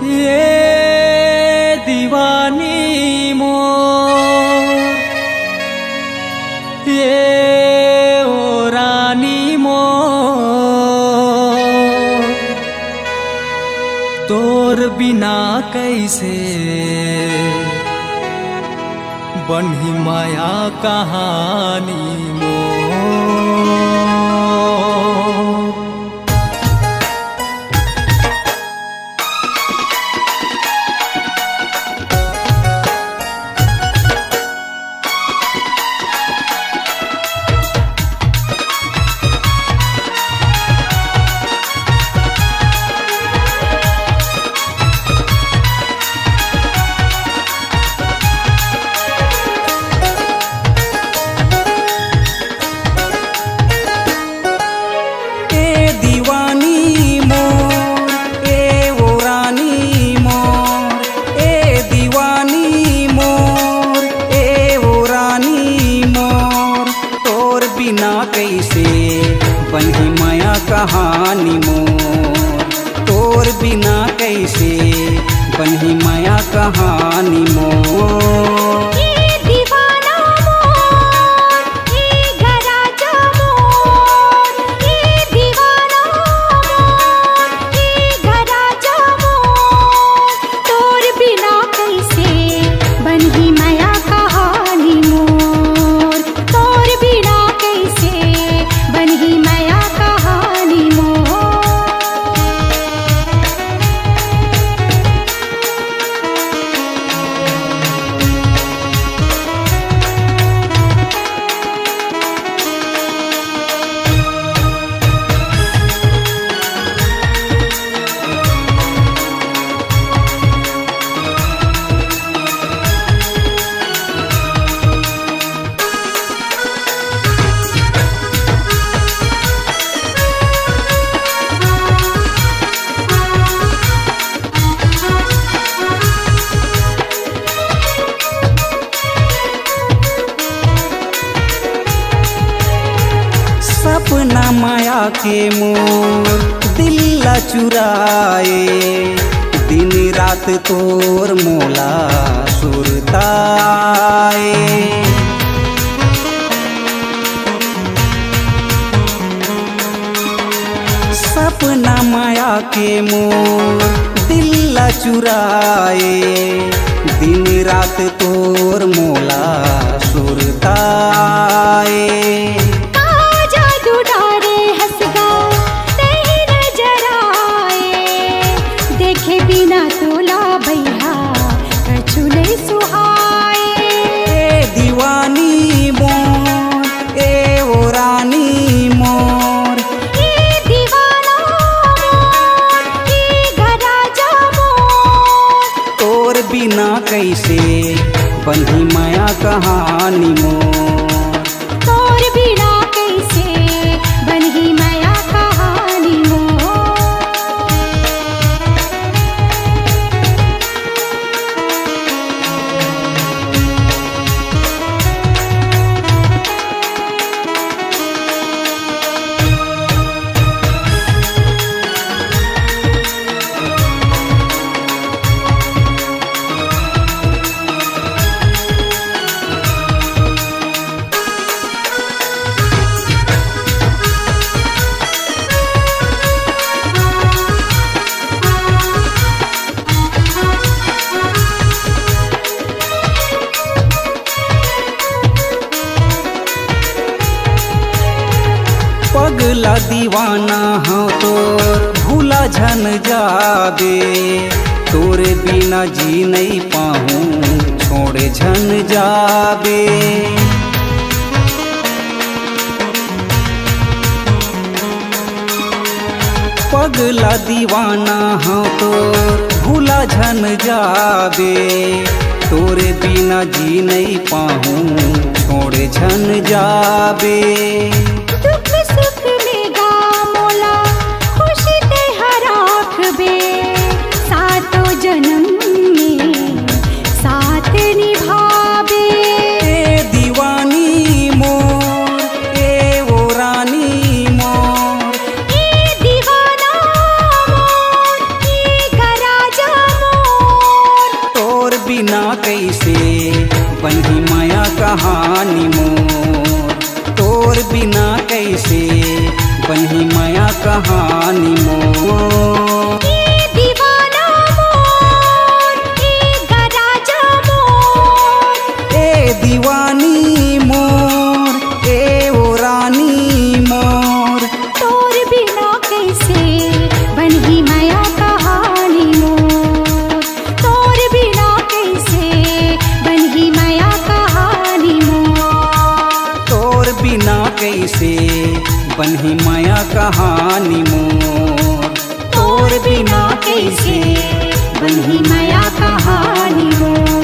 ये दीवानी मोर, ये ओ रानी मोर, तोर बिना कैसे बन्ही माया कहानी मोर। कैसे बन्ही माया कहानी मोर, तोर बिना कैसे बन्ही माया कहानी मोर। सपना माया के मोर दिल ला चुराए, दिन रात तोर मोला सुरताए। सपना माया के मोर दिल ला चुराए, दिन रात तोर मोला सुरताए। दीवानी मोर, ए ओ रानी मोर, ये दीवाना मोर, ये गराजा मोर, तोर बिना कैसे बन्ही माया कहानी मोर, तोर बिना कैसे बन्ही माया कहानी मोर। पगला दीवाना हाँ तोर भूला झन जाबे, तोरे बिना जी नहीं पाहूँ छोड़े झन जाबे। पगला दीवाना हाँ तोर भूला झन जाबे, तोरे बिना जी नहीं पाहूँ छोड़े झन जाबे। दुख सुख में गा मोला खुशी ते हराखबे, सातों जन्म में साथ निभाबे। दीवानी मोर, ए वो रानी मोर, ये दीवाना मोर, ये गराजा कैसे बनही माया कहानी मोर, तोर बिना कैसे बनही माया कहानी मोर। ए दीवाना मोर, ए गराजा मोर, ए दीवानी मोर, ए ओ रानी मोर, तोर बिना कैसे बनही माया कहानी मोर, तोर बिना कैसे बनही माया कहानी मोर, तोर बिना कैसे बनही माया कहानी मोर, तोर बिना कैसे बनही माया कहानी मोर।